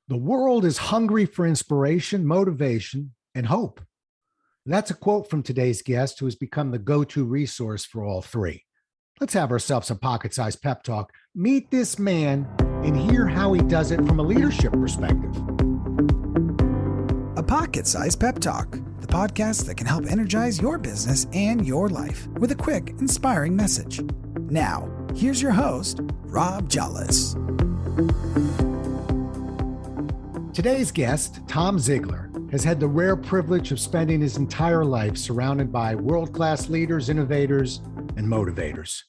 The world is hungry for inspiration, motivation, and hope. That's a quote from today's guest, who has become the go-to resource for all three. Let's have ourselves a pocket-sized pep talk. Meet this man and hear how he does it from a leadership perspective. A Pocket Sized Pep Talk, the podcast that can help energize your business and your life with a quick, inspiring message. Now, here's your host, Rob Jolles. Today's guest, Tom Ziglar, has had the rare privilege of spending his entire life surrounded by world-class leaders, innovators, and motivators.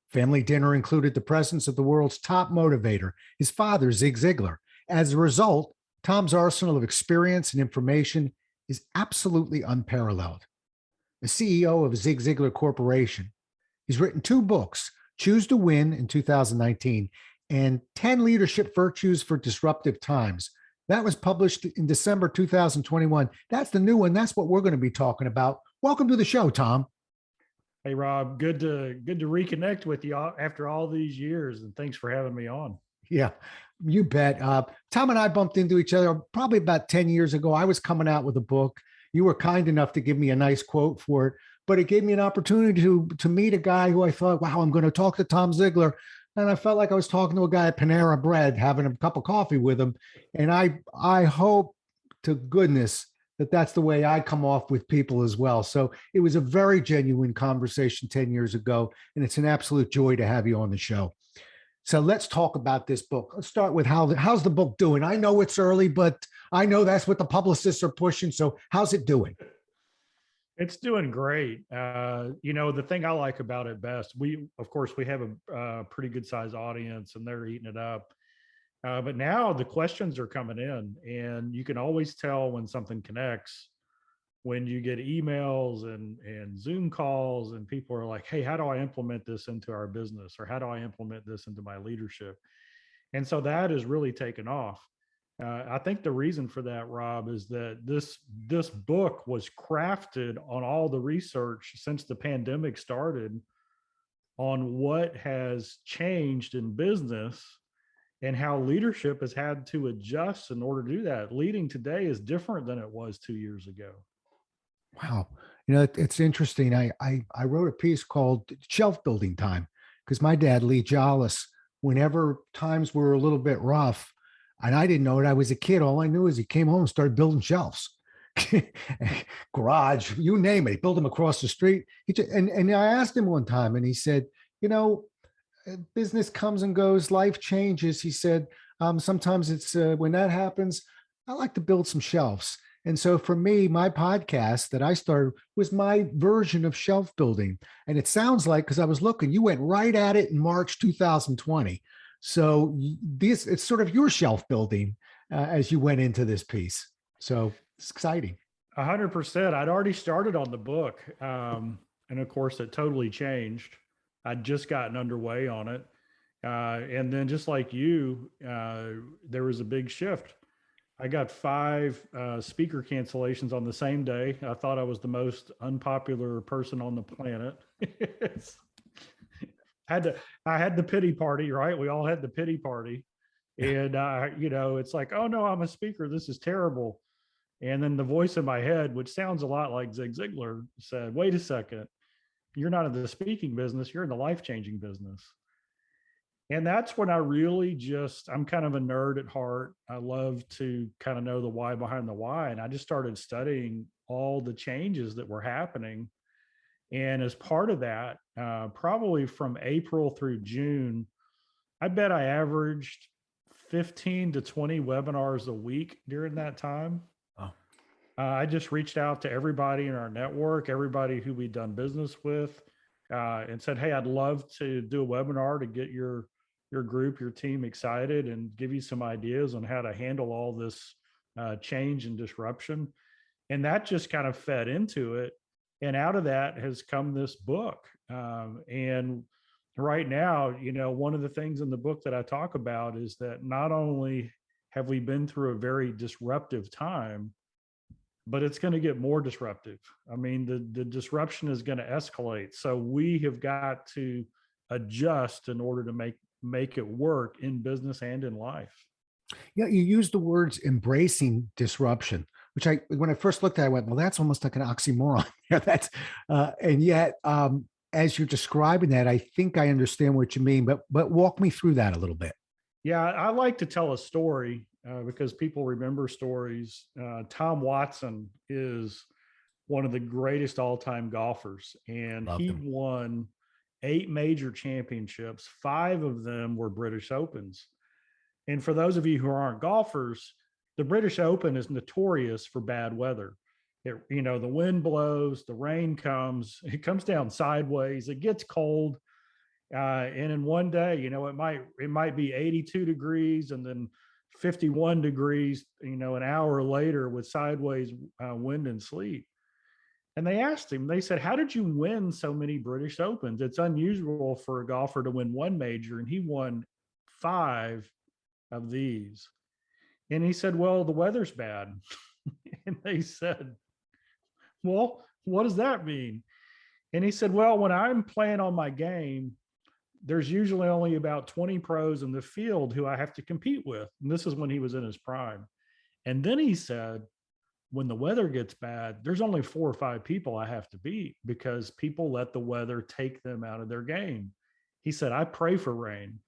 Family dinner included the presence of the world's top motivator, his father, Zig Ziglar. As a result, Tom's arsenal of experience and information is absolutely unparalleled. The CEO of Zig Ziglar Corporation, he's written 2 books, Choose to Win in 2019 and 10 Leadership Virtues for Disruptive Times. That was published in December 2021. That's the new one. That's what we're going to be talking about. Welcome to the show, Tom. Hey, Rob. Good to reconnect with you after all these years, and thanks for having me on. Yeah, you bet. Tom and I bumped into each other probably about 10 years ago. I was coming out with a book. You were kind enough to give me a nice quote for it, but it gave me an opportunity to meet a guy who I thought, wow, I'm going to talk to Tom Ziglar. And I felt like I was talking to a guy at Panera Bread, having a cup of coffee with him. And I hope to goodness that that's the way I come off with people as well. So it was a very genuine conversation 10 years ago, and it's an absolute joy to have you on the show. So let's talk about this book. Let's start with how's the book doing? I know it's early, but I know that's what the publicists are pushing. So how's it doing? It's doing great. The thing I like about it best, we have a pretty good sized audience and they're eating it up. But now the questions are coming in, and you can always tell when something connects when you get emails and Zoom calls and people are like, hey, how do I implement this into our business? Or how do I implement this into my leadership? And so that has really taken off. I think the reason for that, Rob, is that this book was crafted on all the research since the pandemic started on what has changed in business and how leadership has had to adjust in order to do that. Leading today is different than it was 2 years ago. Wow. It's interesting. I wrote a piece called Shelf Building Time because my dad, Lee Jolles, whenever times were a little bit rough, and I didn't know it. I was a kid. All I knew is he came home and started building shelves, garage, you name it. He built them across the street. And I asked him one time, and he said, business comes and goes, life changes. He said, sometimes it's when that happens, I like to build some shelves. And so for me, my podcast that I started was my version of shelf building. And it sounds like, because I was looking, you went right at it in March 2020. So it's sort of your shelf building as you went into this piece. So it's exciting. 100%. I'd already started on the book. And of course, it totally changed. I'd just gotten underway on it. And then just like you, there was a big shift. I got 5 speaker cancellations on the same day. I thought I was the most unpopular person on the planet. I had the pity party, right? We all had the pity party. And, it's like, oh no, I'm a speaker. This is terrible. And then the voice in my head, which sounds a lot like Zig Ziglar, said, wait a second, you're not in the speaking business. You're in the life-changing business. And that's when I really I'm kind of a nerd at heart. I love to kind of know the why behind the why. And I just started studying all the changes that were happening. And as part of that, probably from April through June, I bet I averaged 15 to 20 webinars a week during that time. Oh. I just reached out to everybody in our network, everybody who we'd done business with, and said, hey, I'd love to do a webinar to get your group, your team excited and give you some ideas on how to handle all this change and disruption. And that just kind of fed into it. And out of that has come this book. And right now, one of the things in the book that I talk about is that not only have we been through a very disruptive time, but it's going to get more disruptive. I mean, the disruption is going to escalate. So we have got to adjust in order to make it work in business and in life. Yeah, you use the words embracing disruption, which when I first looked at it, I went, well, that's almost like an oxymoron. Yeah, and yet, as you're describing that, I think I understand what you mean, but walk me through that a little bit. Yeah, I like to tell a story because people remember stories. Tom Watson is one of the greatest all-time golfers, and Loved he them. won 8 major championships. 5 of them were British Opens. And for those of you who aren't golfers, the British Open is notorious for bad weather. The wind blows, the rain comes, it comes down sideways, it gets cold. And in one day, it might be 82 degrees and then 51 degrees, an hour later with sideways wind and sleet. And they asked him, they said, how did you win so many British Opens? It's unusual for a golfer to win one major, and he won 5 of these. And he said, well, the weather's bad. And they said, well, what does that mean? And he said, well, when I'm playing on my game, there's usually only about 20 pros in the field who I have to compete with. And this is when he was in his prime. And then he said, when the weather gets bad, there's only 4 or 5 people I have to beat because people let the weather take them out of their game. He said, I pray for rain.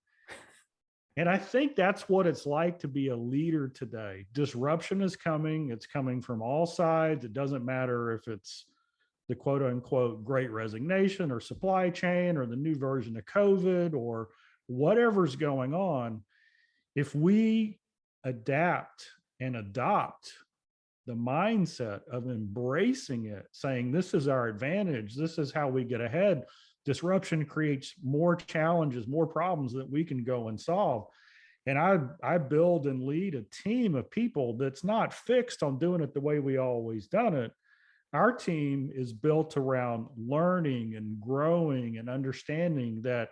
And I think that's what it's like to be a leader today. Disruption is coming. It's coming from all sides. It doesn't matter if it's the quote unquote great resignation or supply chain or the new version of COVID or whatever's going on. If we adapt and adopt the mindset of embracing it, saying this is our advantage, this is how we get ahead, disruption creates more challenges, more problems that we can go and solve. And I build and lead a team of people that's not fixed on doing it the way we always done it. Our team is built around learning and growing and understanding that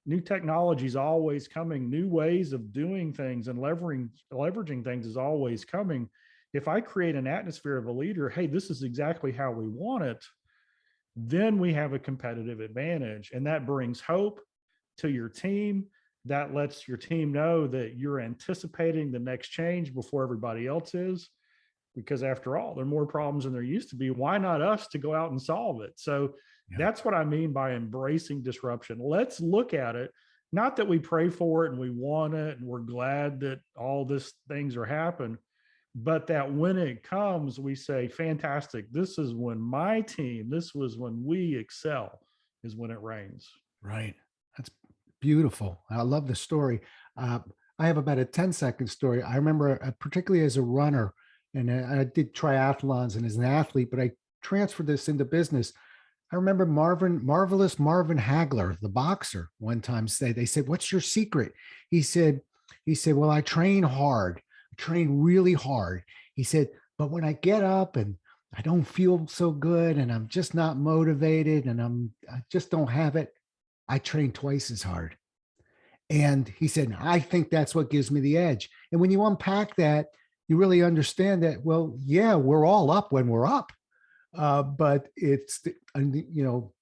new technology is always coming, new ways of doing things and leveraging things is always coming. If I create an atmosphere of a leader, hey, this is exactly how we want it, then we have a competitive advantage. And that brings hope to your team. That lets your team know that you're anticipating the next change before everybody else is. Because after all, there are more problems than there used to be. Why not us to go out and solve it? So that's what I mean by embracing disruption. Let's look at it. Not that we pray for it and we want it and we're glad that all these things are happening, but that when it comes, we say, fantastic, this is when my team, this was when we excel, is when it rains. Right. That's beautiful. I love the story. I have about a 10-second story. I remember, particularly as a runner, and I did triathlons and as an athlete, but I transferred this into business. I remember Marvelous Marvin Hagler, the boxer, one time they said, what's your secret? He said, well, I train hard. I train really hard. He said, but when I get up and I don't feel so good and I'm just not motivated and I just don't have it, I train twice as hard. And he said, I think that's what gives me the edge. And when you unpack that, you really understand that, well, yeah, we're all up when we're up. But it's, an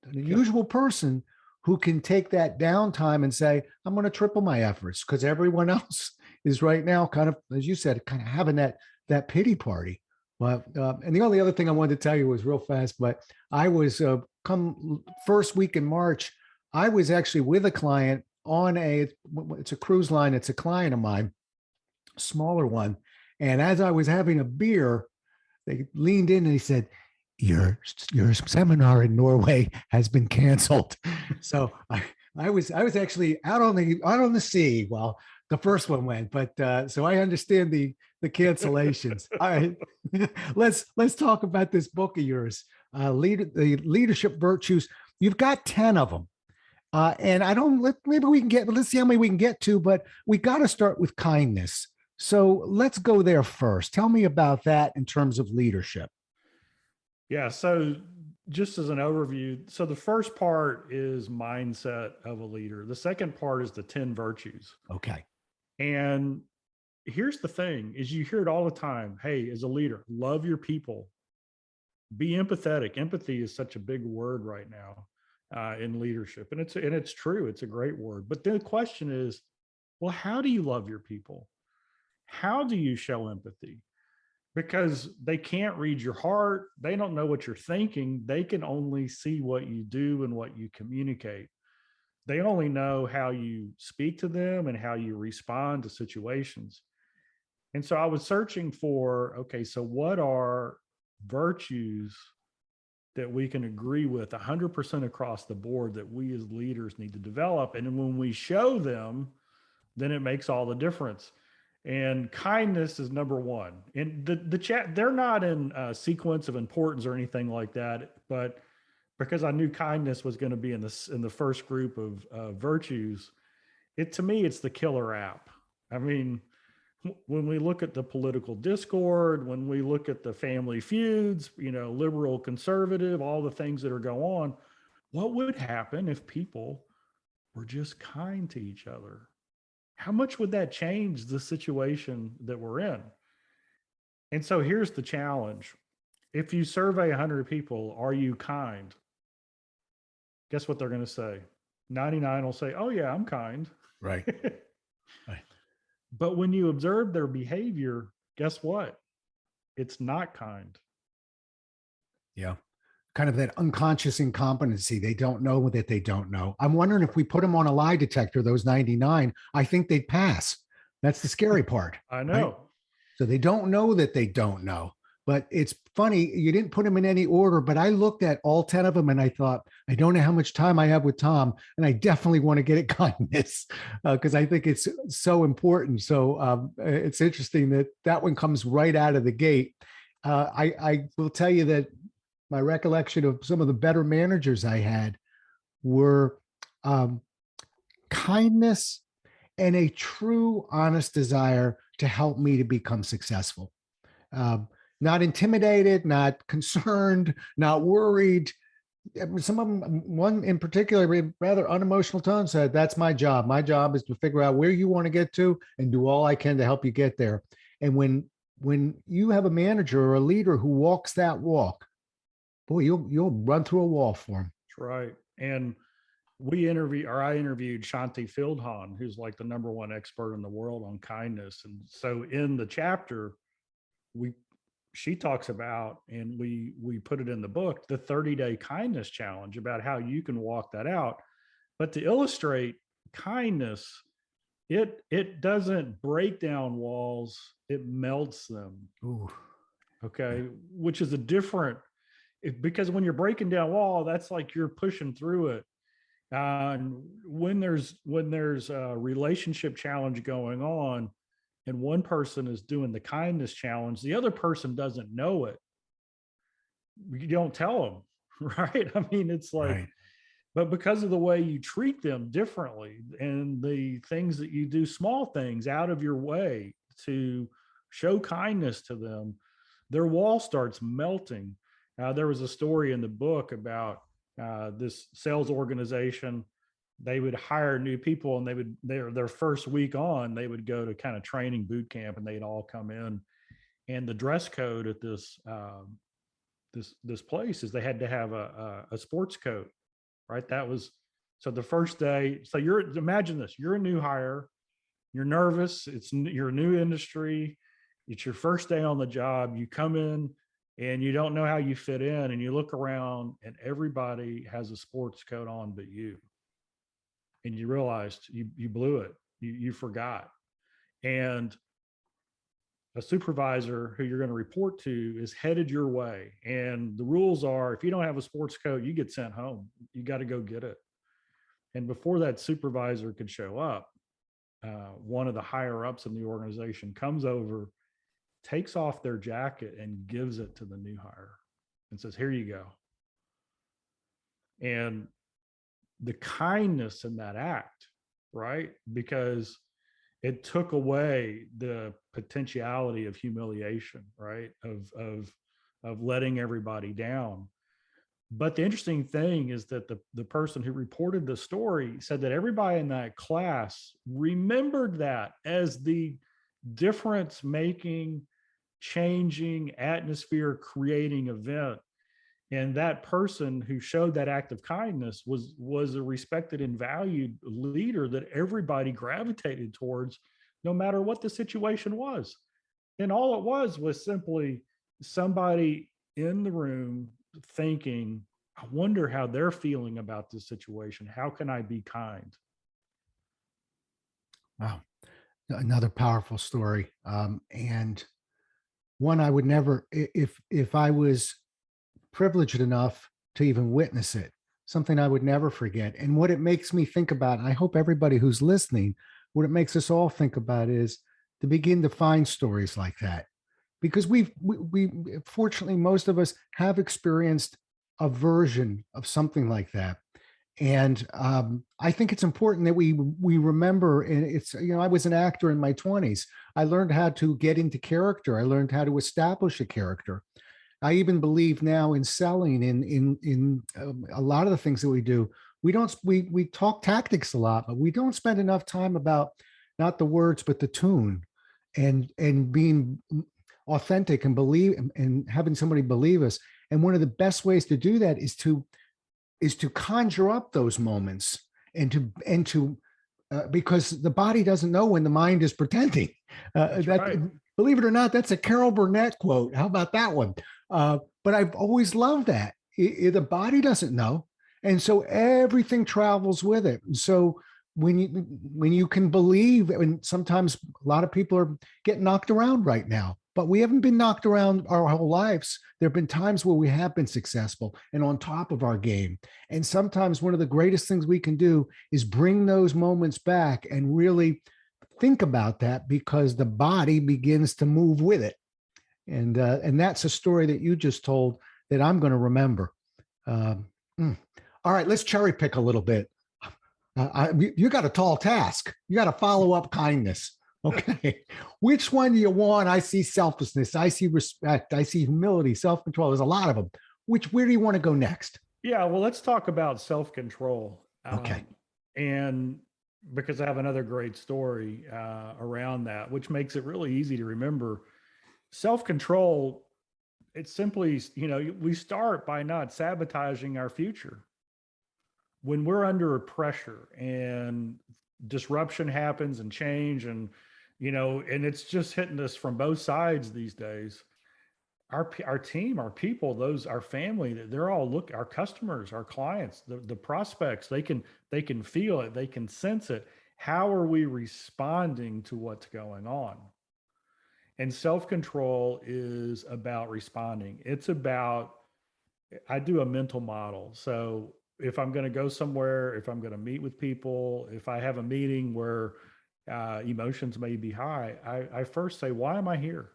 unusual person who can take that downtime and say, I'm going to triple my efforts because everyone else is right now kind of, as you said, kind of having that pity party. But, and the only other thing I wanted to tell you was real fast, but I was come first week in March, I was actually with a client on it's a cruise line. It's a client of mine, smaller one. And as I was having a beer, they leaned in and he said, your seminar in Norway has been canceled. So I was actually out on the sea while the first one went, but so I understand the cancellations. All right, let's talk about this book of yours, the leadership virtues. You've got 10 of them. And let's see how many we can get to, but we got to start with kindness. So let's go there first. Tell me about that in terms of leadership. Yeah. So just as an overview, so the first part is mindset of a leader. The second part is the 10 virtues. Okay. And here's the thing is you hear it all the time. Hey, as a leader, love your people, be empathetic. Empathy is such a big word right now in leadership. And it's true. It's a great word. But then the question is, well, how do you love your people? how do you show empathy? Because they can't read your heart. They don't know what you're thinking. They can only see what you do and what you communicate. They only know how you speak to them and how you respond to situations. And so I was searching for, okay, so what are virtues that we can agree with 100% across the board that we as leaders need to develop? And when we show them, then it makes all the difference. And kindness is number one. And the chat, they're not in a sequence of importance or anything like that, but because I knew kindness was going to be in the first group of virtues, to me it's the killer app. I mean, when we look at the political discord, when we look at the family feuds, liberal, conservative, all the things that are going on, what would happen if people were just kind to each other? How much would that change the situation that we're in? And so here's the challenge. If you survey 100 people, are you kind? Guess what they're going to say? 99 will say, oh yeah, I'm kind. Right. Right. But when you observe their behavior, guess what? It's not kind. Yeah. Kind of that unconscious incompetency. They don't know that they don't know. I'm wondering if we put them on a lie detector, those 99, I think they'd pass. That's the scary part. I know. Right? So they don't know that they don't know. But it's funny, you didn't put them in any order, but I looked at all 10 of them and I thought, I don't know how much time I have with Tom, and I definitely want to get at kindness because I think it's so important. So it's interesting that one comes right out of the gate. I will tell you that my recollection of some of the better managers I had were kindness and a true, honest desire to help me to become successful. Not intimidated, not concerned, not worried. Some of them, one in particular, rather unemotional tone, said, that's my job. My job is to figure out where you want to get to and do all I can to help you get there. And when you have a manager or a leader who walks that walk, boy, you'll run through a wall for him. That's right. And I interviewed Shanti Fieldhahn, who's like the number one expert in the world on kindness. And so in the chapter, she talks about, and we put it in the book, the 30-day kindness challenge, about how you can walk that out. But to illustrate kindness, it doesn't break down walls, it melts them. Ooh. Okay. Which is because when you're breaking down wall, that's like you're pushing through it. And when there's a relationship challenge going on, and one person is doing the kindness challenge, the other person doesn't know it. You don't tell them, right? I mean, it's like, right. But because of the way you treat them differently and the things that you do, small things out of your way to show kindness to them, their wall starts melting. There was a story in the book about this sales organization. They would hire new people, and their first week on, they would go to kind of training boot camp, and they'd all come in. And the dress code at this place is they had to have a sports coat, right? That was, so the first day. So imagine this: you're a new hire, you're nervous. You're a new industry. It's your first day on the job. You come in and you don't know how you fit in, and you look around, and everybody has a sports coat on but you. And you realized you blew it. You forgot. And a supervisor who you're going to report to is headed your way. And the rules are, if you don't have a sports coat, you get sent home. You got to go get it. And before that supervisor could show up, one of the higher ups in the organization comes over, takes off their jacket, and gives it to the new hire and says, here you go. And the kindness in that act, right? Because it took away the potentiality of humiliation, right? Of letting everybody down. But the interesting thing is that the person who reported the story said that everybody in that class remembered that as the difference making, changing, atmosphere creating event. And that person who showed that act of kindness was a respected and valued leader that everybody gravitated towards no matter what the situation was. And all it was simply somebody in the room thinking, I wonder how they're feeling about this situation. How can I be kind? Wow. Another powerful story. And one I would never, if I was privileged enough to even witness it, something I would never forget. And what it makes me think about, and I hope everybody who's listening, what it makes us all think about is to begin to find stories like that. Because we fortunately, most of us have experienced a version of something like that. And I think it's important that we remember. And it's, I was an actor in my 20s. I learned how to get into character. I learned how to establish a character. I even believe now in selling, in a lot of the things that we do. We talk tactics a lot, but we don't spend enough time about not the words but the tune, and being authentic and believe and having somebody believe us. And one of the best ways to do that is to conjure up those moments and to because the body doesn't know when the mind is pretending. Right. Believe it or not, that's a Carol Burnett quote. How about that one? But I've always loved that. The body doesn't know, and so everything travels with it. So when you can believe, and sometimes a lot of people are getting knocked around right now, but we haven't been knocked around our whole lives. There have been times where we have been successful and on top of our game. And sometimes one of the greatest things we can do is bring those moments back and really think about that, because the body begins to move with it. And that's a story that you just told that I'm going to remember. All right, let's cherry pick a little bit. You got a tall task. You got to follow up kindness. Okay. Which one do you want? I see selflessness. I see respect. I see humility, self-control. There's a lot of them. Where do you want to go next? Yeah, well, let's talk about self-control. Okay. And because I have another great story around that, which makes it really easy to remember. Self-control, it's simply, we start by not sabotaging our future. When we're under a pressure and disruption happens and change and it's just hitting us from both sides these days, our team, our people, our family, they're all our customers, our clients, the prospects, they can feel it, they can sense it. How are we responding to what's going on? And self-control is about responding. It's about, I do a mental model. So if I'm going to go somewhere, if I'm going to meet with people, if I have a meeting where emotions may be high, I first say, why am I here?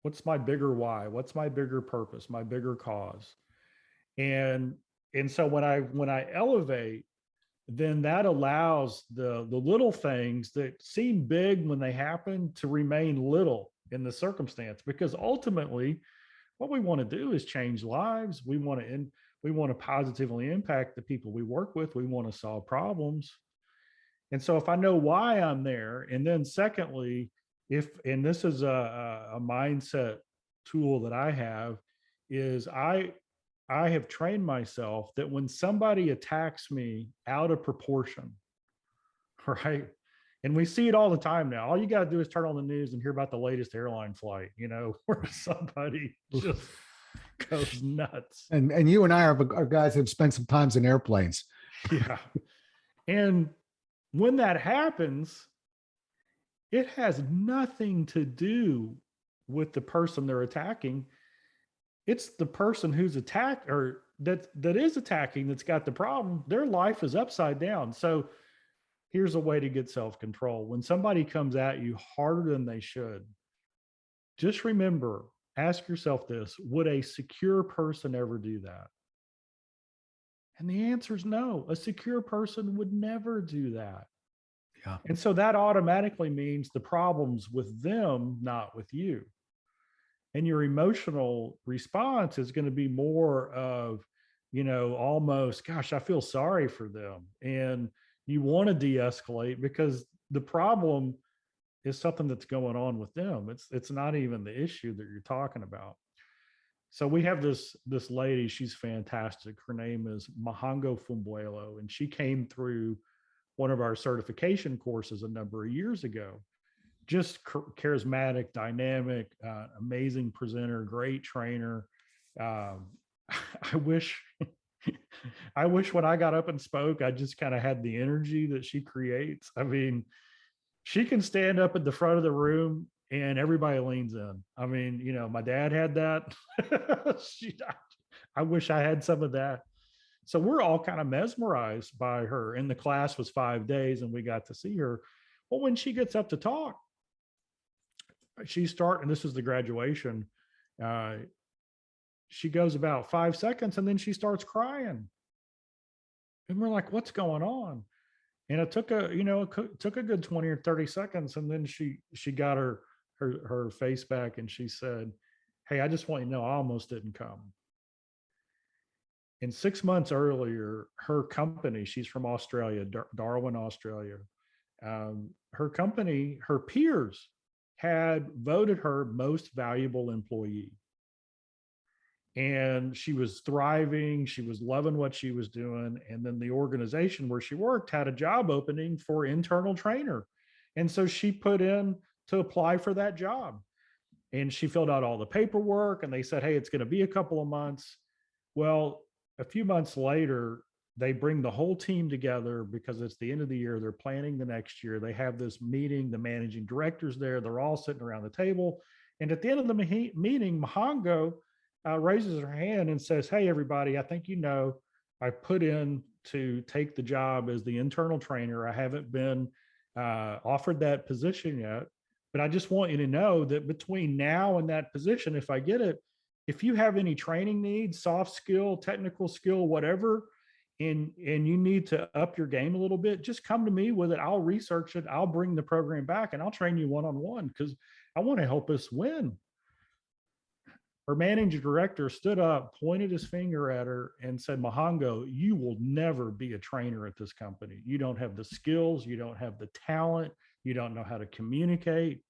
What's my bigger why? What's my bigger purpose, my bigger cause? And so when I elevate, then that allows the little things that seem big when they happen to remain little in the circumstance, because ultimately what we want to do is change lives. We want to positively impact the people we work with. We want to solve problems. And so if I know why I'm there, and then secondly, and this is a mindset tool that I have, is I have trained myself that when somebody attacks me out of proportion, right? And we see it all the time now. All you got to do is turn on the news and hear about the latest airline flight, where somebody just goes nuts. And you and I are guys that have spent some times in airplanes. Yeah. And when that happens, it has nothing to do with the person they're attacking. It's the person who's attacked, or that is attacking, that's got the problem. Their life is upside down. So here's a way to get self-control. When somebody comes at you harder than they should, just remember, ask yourself this: would a secure person ever do that? And the answer is no. A secure person would never do that. Yeah. And so that automatically means the problem's with them, not with you. And your emotional response is going to be more of, almost, gosh, I feel sorry for them. And you want to de-escalate because the problem is something that's going on with them. It's not even the issue that you're talking about. So we have this lady, she's fantastic. Her name is Mahango Fumbuelo, and she came through one of our certification courses a number of years ago. charismatic, dynamic, amazing presenter, great trainer. Um, I wish, I wish when I got up and spoke, I just kind of had the energy that she creates. I mean, she can stand up at the front of the room and everybody leans in. I mean, my dad had that. I wish I had some of that. So we're all kind of mesmerized by her. And the class was 5 days and we got to see her. Well, when she gets up to talk, and this is the graduation. Uh, she goes about 5 seconds and then she starts crying. And we're like, what's going on? And it took a good 20 or 30 seconds. And then she got her face back and she said, hey, I just want you to know I almost didn't come. And 6 months earlier, her company, she's from Australia, Darwin, Australia. Her company, her peers had voted her most valuable employee. And she was thriving. She was loving what she was doing. And then the organization where she worked had a job opening for internal trainer. And so she put in to apply for that job. And she filled out all the paperwork and they said, hey, it's going to be a couple of months. Well, a few months later, they bring the whole team together because it's the end of the year. They're planning the next year. They have this meeting, the managing director's there. They're all sitting around the table. And at the end of the meeting, Mahango raises her hand and says, hey, everybody, I think I put in to take the job as the internal trainer. I haven't been offered that position yet, but I just want you to know that between now and that position, if I get it, if you have any training needs, soft skill, technical skill, whatever, and you need to up your game a little bit, just come to me with it. I'll research it. I'll bring the program back and I'll train you one-on-one because I want to help us win. Her managing director stood up, pointed his finger at her and said, Mahango, you will never be a trainer at this company. You don't have the skills. You don't have the talent. You don't know how to communicate.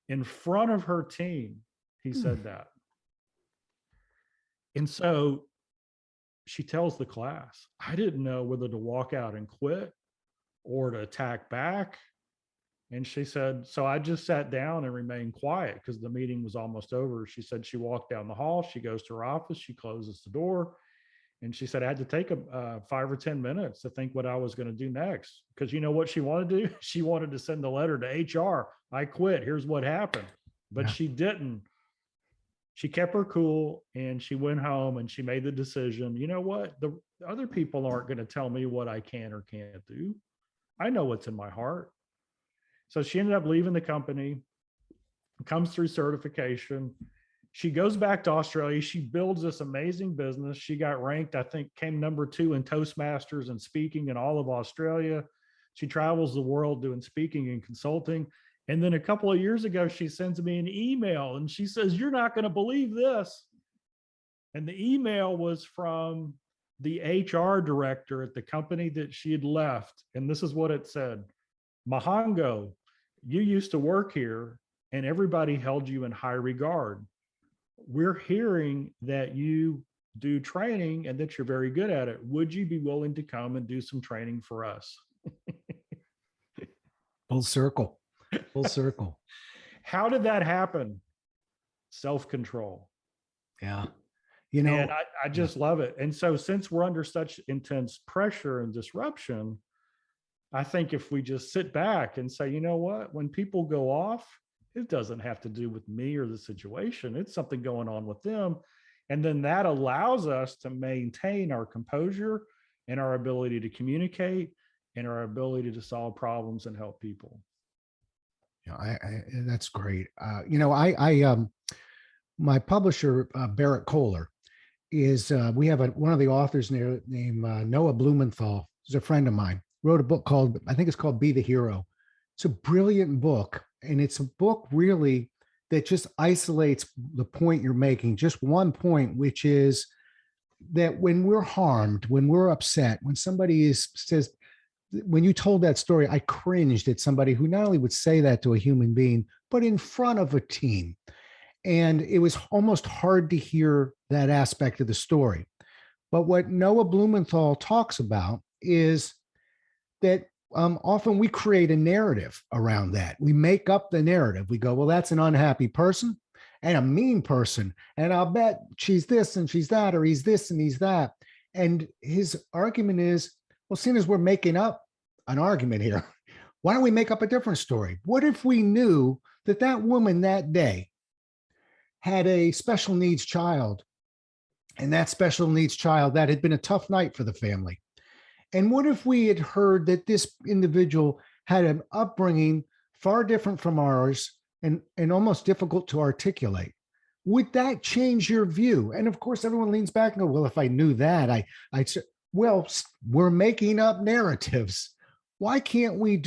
In front of her team, he said that. And so she tells the class, I didn't know whether to walk out and quit or to attack back. And she said, so I just sat down and remained quiet because the meeting was almost over. She said she walked down the hall. She goes to her office. She closes the door. And she said, I had to take 5 or 10 minutes to think what I was going to do next. Because you know what she wanted to do? She wanted to send a letter to HR. I quit. Here's what happened. But she didn't. She kept her cool and she went home and she made the decision. You know what? The other people aren't going to tell me what I can or can't do. I know what's in my heart. So she ended up leaving the company, comes through certification. She goes back to Australia. She builds this amazing business. She got ranked, I think, came number 2 in Toastmasters and speaking in all of Australia. She travels the world doing speaking and consulting. And then a couple of years ago, she sends me an email and she says, you're not going to believe this. And the email was from the HR director at the company that she had left. And this is what it said. Mahango, you used to work here and everybody held you in high regard. We're hearing that you do training and that you're very good at it. Would you be willing to come and do some training for us? Full circle. Full circle. How did that happen? Self-control. Yeah. And I just love it. And so since we're under such intense pressure and disruption, I think if we just sit back and say, you know what, when people go off, it doesn't have to do with me or the situation. It's something going on with them. And then that allows us to maintain our composure and our ability to communicate and our ability to solve problems and help people. Yeah, that's great. My publisher, Barrett Kohler, is we have one of the authors named Noah Blumenthal, who's a friend of mine, wrote a book called, I think it's called Be the Hero. It's a brilliant book. And it's a book really that just isolates the point you're making, just one point, which is that when we're harmed, when we're upset, when somebody says, when you told that story, I cringed at somebody who not only would say that to a human being, but in front of a team. And it was almost hard to hear that aspect of the story. But what Noah Blumenthal talks about is that often we create a narrative around that. We make up the narrative. We go, well, that's an unhappy person and a mean person. And I'll bet she's this and she's that, or he's this and he's that. And his argument is, well, seeing as we're making up an argument here, why don't we make up a different story? What if we knew that that woman that day had a special needs child, and that special needs child, that had been a tough night for the family? And what if we had heard that this individual had an upbringing far different from ours and almost difficult to articulate? Would that change your view? And of course, everyone leans back and go, well, if I knew that, I'd say, well, we're making up narratives. Why can't we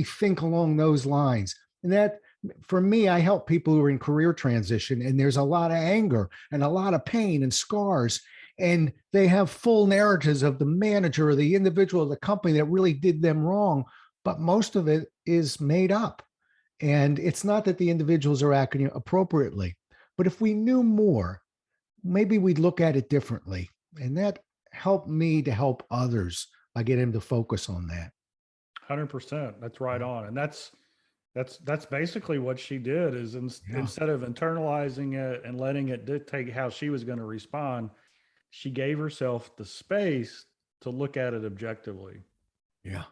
think along those lines? And that, for me, I help people who are in career transition, and there's a lot of anger and a lot of pain and scars. And they have full narratives of the manager or the individual of the company that really did them wrong, but most of it is made up. And it's not that the individuals are acting appropriately, but if we knew more, maybe we'd look at it differently. And that helped me to help others by getting them to focus on that. 100%. That's right on. And that's basically what she did, is instead of internalizing it and letting it dictate how she was going to respond, she gave herself the space to look at it objectively. Yeah.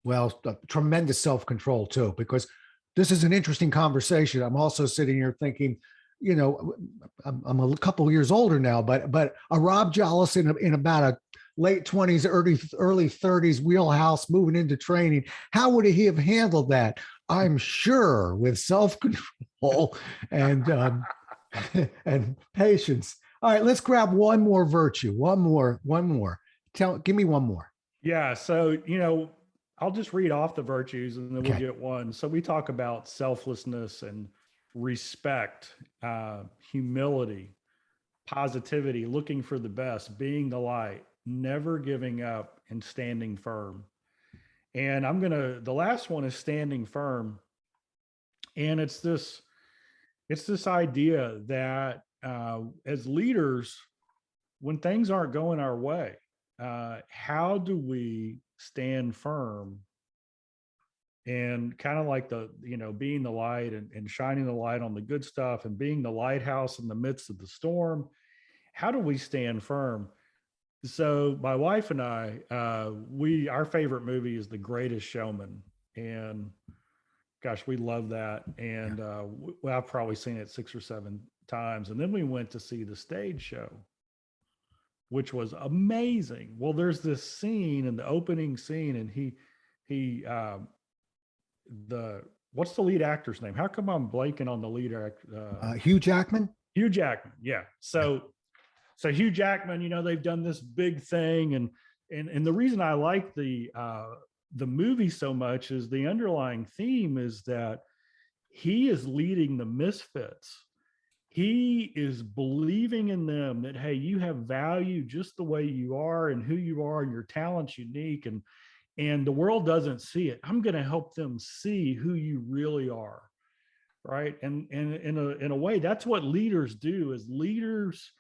Well, tremendous self-control too, because this is an interesting conversation. I'm also sitting here thinking, you know, I'm a couple years older now, but a Rob Jollis in about a late 20s, early 30s wheelhouse moving into training, how would he have handled that? I'm sure with self-control and and patience. All right, let's grab one more virtue. One more. Give me one more. Yeah. So, I'll just read off the virtues and then we'll get one. So we talk about selflessness and respect, humility, positivity, looking for the best, being the light, never giving up, and standing firm. And the last one is standing firm. And it's this idea that as leaders, when things aren't going our way, how do we stand firm and kind of like being the light and shining the light on the good stuff and being the lighthouse in the midst of the storm? How do we stand firm? So my wife and I, our favorite movie is The Greatest Showman, and gosh, we love that. And I've probably seen it 6 or 7 times. And then we went to see the stage show, which was amazing. Well, there's this scene in the opening scene, and what's the lead actor's name? How come I'm blanking on the lead actor? Hugh Jackman. Hugh Jackman, yeah. So Hugh Jackman, they've done this big thing, and the reason I like the movie so much is the underlying theme is that he is leading the misfits. He is believing in them that, hey, you have value just the way you are and who you are, and your talent's unique, and the world doesn't see it. I'm going to help them see who you really are, right? And in a way, that's what leaders do. As leaders,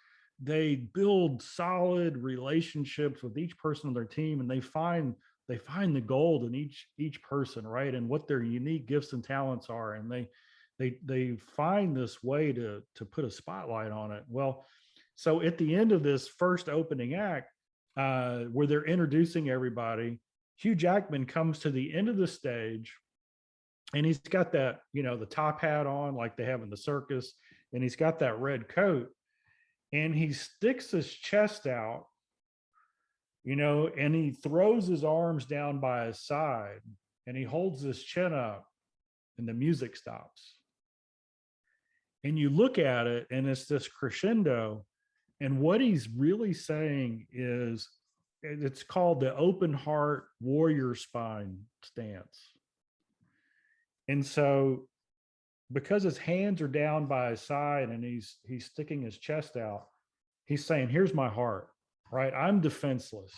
they build solid relationships with each person on their team, and they find the gold in each person, right? And what their unique gifts and talents are, and they find this way to put a spotlight on it. Well, so at the end of this first opening act, where they're introducing everybody, Hugh Jackman comes to the end of the stage, and he's got that, the top hat on like they have in the circus, and he's got that red coat, and he sticks his chest out, and he throws his arms down by his side, and he holds his chin up, and the music stops. And you look at it, and it's this crescendo. And what he's really saying is, it's called the open heart warrior spine stance. And so, because his hands are down by his side and he's sticking his chest out, he's saying, here's my heart, right? I'm defenseless,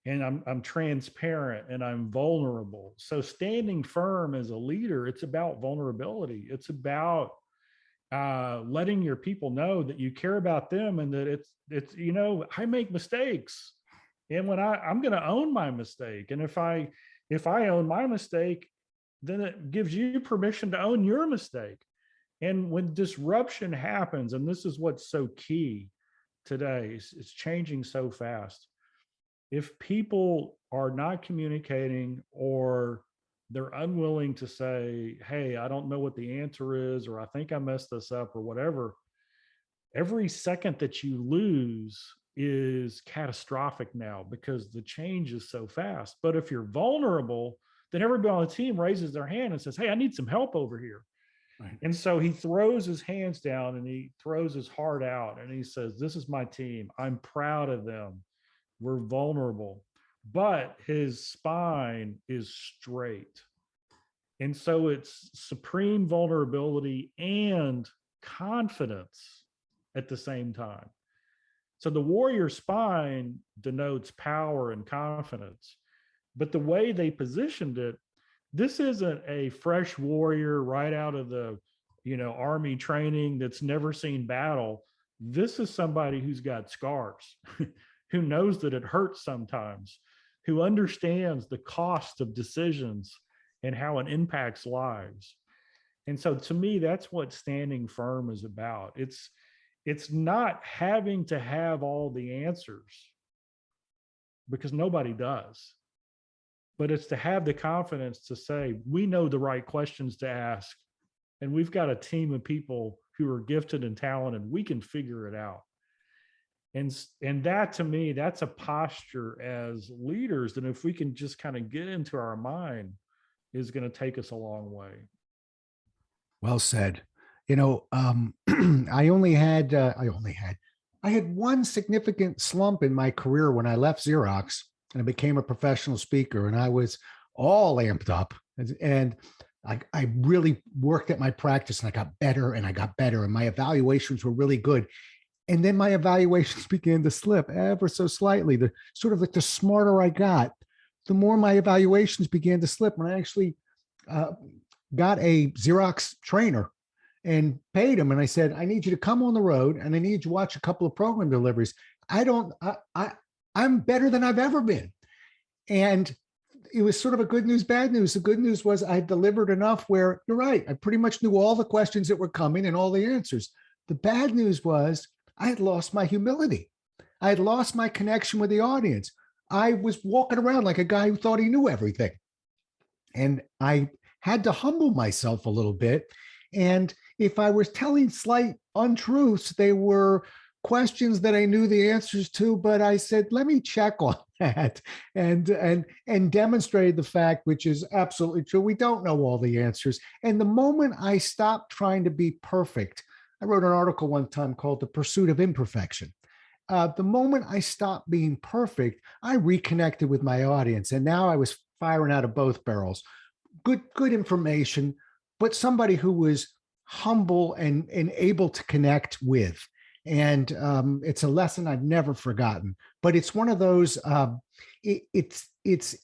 and I'm transparent, and I'm vulnerable. So standing firm as a leader, it's about vulnerability. It's about letting your people know that you care about them, and that it's I make mistakes. And when I'm going to own my mistake. And if I own my mistake, then it gives you permission to own your mistake. And when disruption happens, and this is what's so key today, it's changing so fast. If people are not communicating, or they're unwilling to say, hey, I don't know what the answer is, or I think I messed this up, or whatever, every second that you lose is catastrophic now, because the change is so fast. But if you're vulnerable, then everybody on the team raises their hand and says, hey, I need some help over here. Right. And so he throws his hands down and he throws his heart out and he says, this is my team. I'm proud of them. We're vulnerable. But his spine is straight. And so it's supreme vulnerability and confidence at the same time. So the warrior spine denotes power and confidence. But the way they positioned it, this isn't a fresh warrior right out of the, army training that's never seen battle. This is somebody who's got scars, who knows that it hurts sometimes, who understands the cost of decisions and how it impacts lives. And so to me, that's what standing firm is about. It's not having to have all the answers, because nobody does. But it's to have the confidence to say, we know the right questions to ask, and we've got a team of people who are gifted and talented. We can figure it out. And that, to me, that's a posture as leaders. And if we can just kind of get into our mind, is going to take us a long way. Well said. I had one significant slump in my career when I left Xerox and I became a professional speaker, and I was all amped up, and I really worked at my practice, and I got better and I got better, and my evaluations were really good. And then my evaluations began to slip ever so slightly. The sort of like the smarter I got, the more my evaluations began to slip. When I actually got a Xerox trainer and paid him, and I said, I need you to come on the road and I need you to watch a couple of program deliveries. I'm better than I've ever been. And it was sort of a good news, bad news. The good news was I delivered enough where, you're right, I pretty much knew all the questions that were coming and all the answers. The bad news was I had lost my humility. I had lost my connection with the audience. I was walking around like a guy who thought he knew everything. And I had to humble myself a little bit. And if I was telling slight untruths, they were questions that I knew the answers to, but I said, let me check on that, and demonstrated the fact, which is absolutely true. We don't know all the answers. And the moment I stopped trying to be perfect, I wrote an article one time called The Pursuit of Imperfection. The moment I stopped being perfect, I reconnected with my audience, and now I was firing out of both barrels. Good information, but somebody who was humble and able to connect with. And it's a lesson I've never forgotten. But it's one of those, it's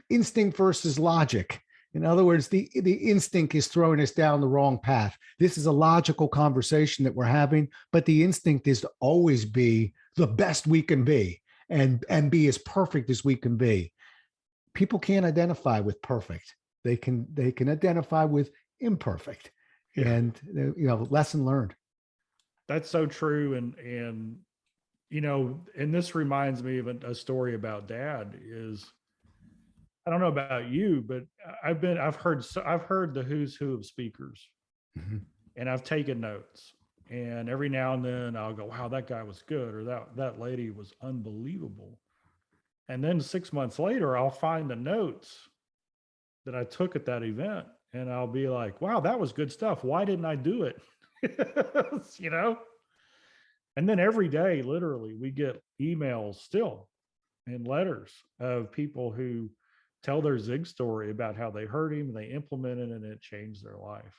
instinct versus logic. In other words, the instinct is throwing us down the wrong path. This is a logical conversation that we're having, but the instinct is to always be the best we can be, and be as perfect as we can be. People can't identify with perfect. They can identify with imperfect. Yeah. And lesson learned. That's so true. And and this reminds me of a story about Dad. Is, I don't know about you, but I've heard the who's who of speakers, mm-hmm. and I've taken notes. And every now and then I'll go, wow, that guy was good, or that lady was unbelievable. And then 6 months later, I'll find the notes that I took at that event, and I'll be like, wow, that was good stuff. Why didn't I do it? And then every day, literally, we get emails still and letters of people who tell their Zig story about how they heard him, they implemented it, and it changed their life.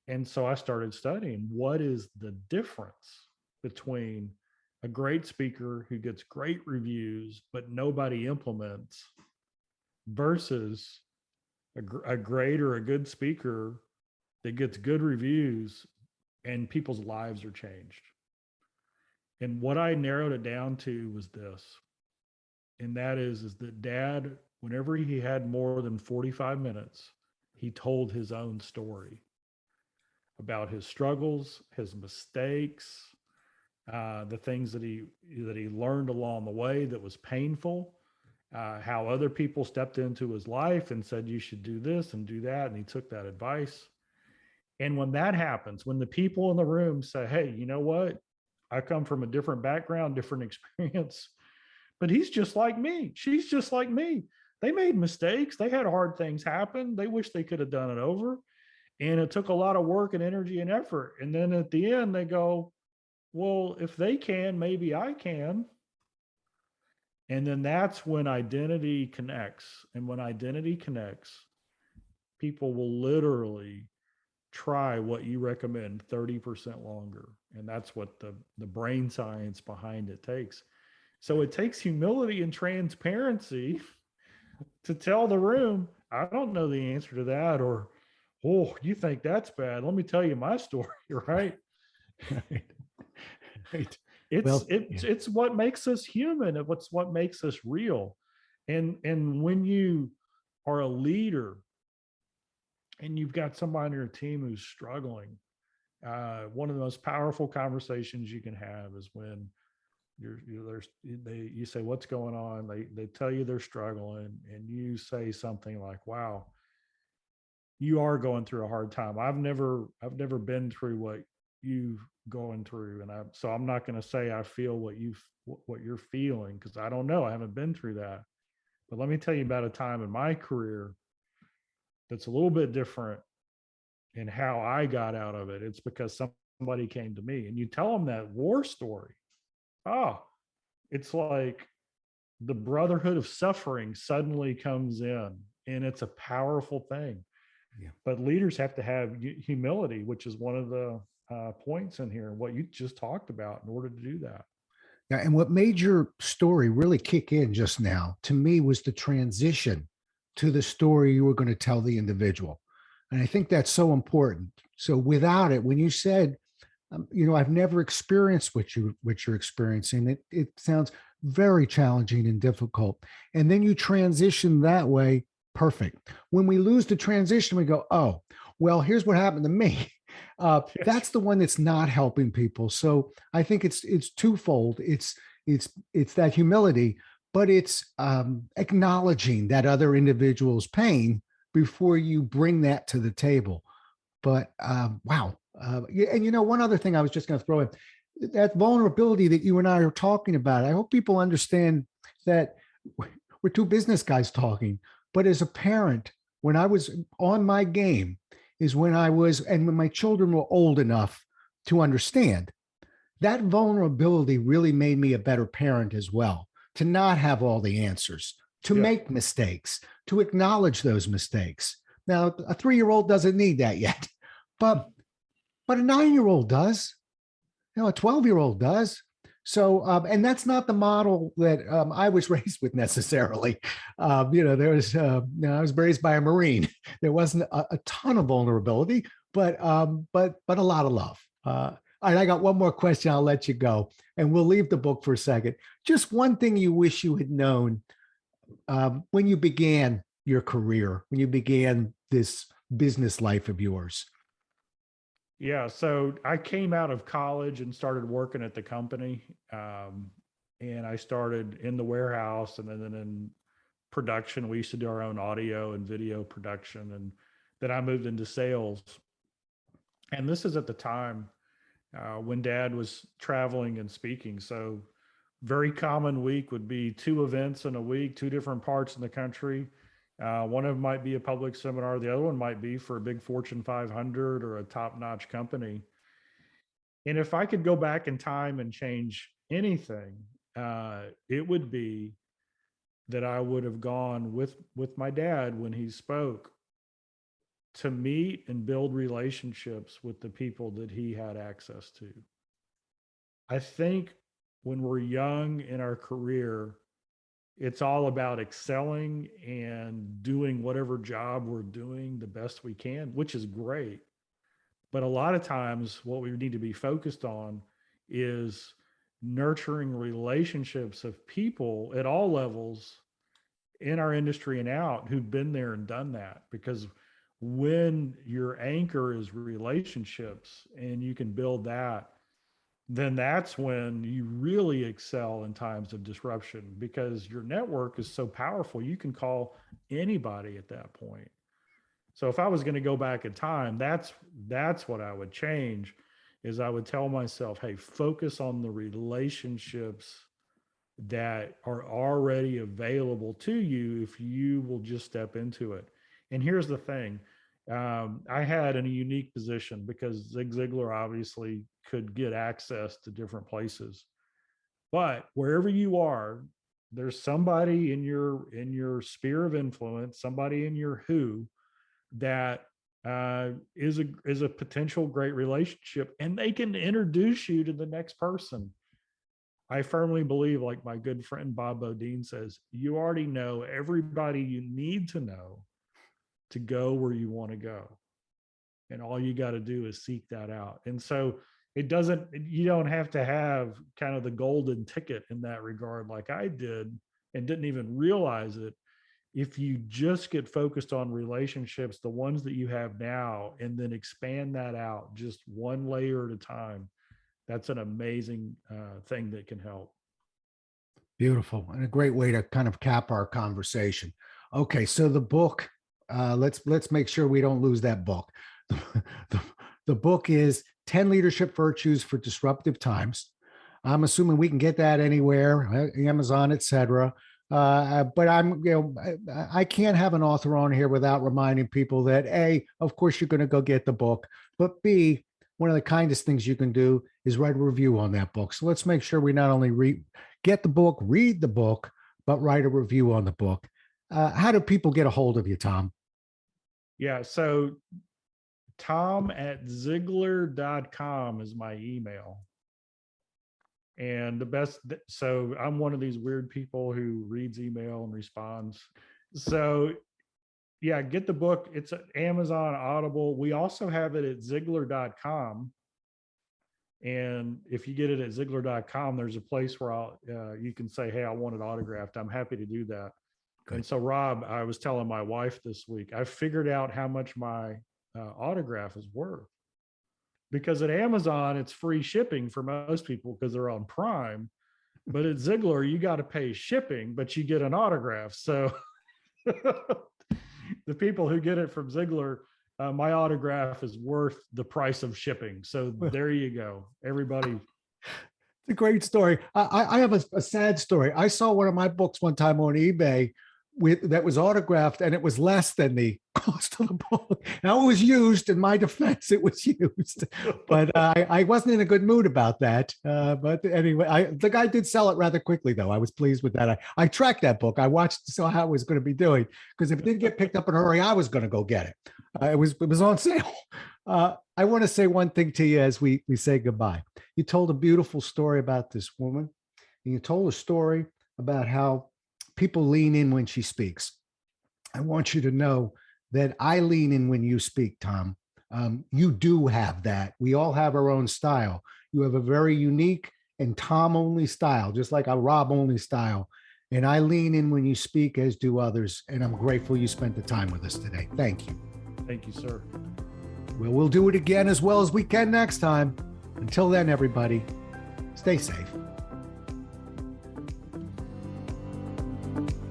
And so I started studying, what is the difference between a great speaker who gets great reviews, but nobody implements, versus a great or a good speaker that gets good reviews and people's lives are changed. And what I narrowed it down to was this: And that is that dad, whenever he had more than 45 minutes, he told his own story about his struggles, his mistakes, the things that he learned along the way that was painful, how other people stepped into his life and said you should do this and do that, and he took that advice. And when that happens, when the people in the room say, "Hey, you know what? I come from a different background, different experience, but he's just like me. She's just like me. They made mistakes. They had hard things happen. They wish they could have done it over. And it took a lot of work and energy and effort. And then at the end, they go, well, if they can, maybe I can." And then that's when identity connects. And when identity connects, people will literally try what you recommend 30% longer. And that's what the brain science behind it takes. So it takes humility and transparency to tell the room, I don't know the answer to that, or, oh, you think that's bad. Let me tell you my story, right? Right. Right. It's Well, it's it's what makes us human, and what makes us real. And when you are a leader and you've got somebody on your team who's struggling, one of the most powerful conversations you can have is when you say, what's going on? They tell you they're struggling, and you say something like, wow, you are going through a hard time. I've never been through what you've going through. So I'm not going to say I feel what you're feeling, because I don't know. I haven't been through that. But let me tell you about a time in my career that's a little bit different in how I got out of it. It's because somebody came to me, and you tell them that war story. Oh, it's like the brotherhood of suffering suddenly comes in, and it's a powerful thing. yeah. But leaders have to have humility, which is one of the points in here, what you just talked about, in order to do that. Yeah. And what made your story really kick in just now to me was the transition to the story you were going to tell the individual. And I think that's so important. So without it, when you said, I've never experienced what you're experiencing, it sounds very challenging and difficult. And then you transition that way. Perfect. When we lose the transition, we go, oh, well, here's what happened to me. Yes. That's the one that's not helping people. So I think it's twofold. It's that humility, but it's acknowledging that other individual's pain before you bring that to the table. But wow. And one other thing I was just going to throw in, that vulnerability that you and I are talking about. I hope people understand that we're two business guys talking, but as a parent, when I was on my game is when when my children were old enough to understand. That vulnerability really made me a better parent as well, to not have all the answers, to Yeah. make mistakes, to acknowledge those mistakes. Now, a 3-year-old doesn't need that yet, but a 9-year-old does. A 12-year-old does. So, and that's not the model that I was raised with necessarily. There was, I was raised by a Marine. There wasn't a ton of vulnerability, but a lot of love. All right, I got one more question. I'll let you go, and we'll leave the book for a second. Just one thing you wish you had known when you began your career, when you began this business life of yours. Yeah. So I came out of college and started working at the company. And I started in the warehouse, and then in production. We used to do our own audio and video production. And then I moved into sales. And this is at the time when dad was traveling and speaking. So very common week would be 2 events in a week, 2 different parts in the country. One of them might be a public seminar. The other one might be for a big Fortune 500 or a top-notch company. And if I could go back in time and change anything, it would be that I would have gone with my dad when he spoke, to meet and build relationships with the people that he had access to. I think when we're young in our career, it's all about excelling and doing whatever job we're doing the best we can, which is great. But a lot of times, what we need to be focused on is nurturing relationships of people at all levels in our industry and out who've been there and done that. Because when your anchor is relationships and you can build that, then that's when you really excel in times of disruption, because your network is so powerful. You can call anybody at that point. So if I was going to go back in time, that's what I would change, is I would tell myself, hey, focus on the relationships that are already available to you if you will just step into it. And here's the thing. I had in a unique position because Zig Ziglar obviously could get access to different places. But wherever you are, there's somebody in your sphere of influence, somebody in your who, that is a potential great relationship, and they can introduce you to the next person. I firmly believe, like my good friend Bob Bodine says, you already know everybody you need to know to go where you want to go. And all you got to do is seek that out. And so you don't have to have kind of the golden ticket in that regard, like I did and didn't even realize it. If you just get focused on relationships, the ones that you have now, and then expand that out just one layer at a time, that's an amazing thing that can help. Beautiful. And a great way to kind of cap our conversation. Okay. So the book, let's make sure we don't lose that book. The book is 10 Leadership Virtues for Disruptive Times. I'm assuming we can get that anywhere, Amazon, etc. But I can't have an author on here without reminding people that A, of course, you're going to go get the book, but B, one of the kindest things you can do is write a review on that book. So let's make sure we not only get the book, read the book, but write a review on the book. How do people get a hold of you, Tom? Yeah. So tom@ziglar.com is my email. And so I'm one of these weird people who reads email and responds. So yeah, get the book. It's Amazon, Audible. We also have it at Ziglar.com. And if you get it at Ziglar.com, there's a place where you can say, hey, I want it autographed. I'm happy to do that. Good. And so Rob, I was telling my wife this week, I figured out how much my autograph is worth. Because at Amazon, it's free shipping for most people because they're on Prime. But at Ziglar, you got to pay shipping, but you get an autograph. So the people who get it from Ziglar, my autograph is worth the price of shipping. So there you go, everybody. It's a great story. I have a sad story. I saw one of my books one time on eBay that was autographed, and it was less than the cost of the book. Now, it was used. In my defense, it was used, but I wasn't in a good mood about that. But anyway, the guy did sell it rather quickly, though. I was pleased with that. I tracked that book. I watched, saw how it was going to be doing, because if it didn't get picked up in a hurry, I was going to go get it. It was on sale. I want to say one thing to you as we say goodbye. You told a beautiful story about this woman, and you told a story about how people lean in when she speaks. I want you to know that I lean in when you speak, Tom. You do have that. We all have our own style. You have a very unique and Tom-only style, just like a Rob-only style. And I lean in when you speak, as do others. And I'm grateful you spent the time with us today. Thank you. Thank you, sir. Well, we'll do it again as well as we can next time. Until then, everybody, stay safe.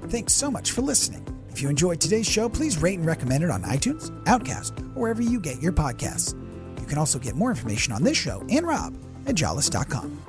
Thanks so much for listening. If you enjoyed today's show, please rate and recommend it on iTunes, Outcast, or wherever you get your podcasts. You can also get more information on this show and Rob at jollis.com.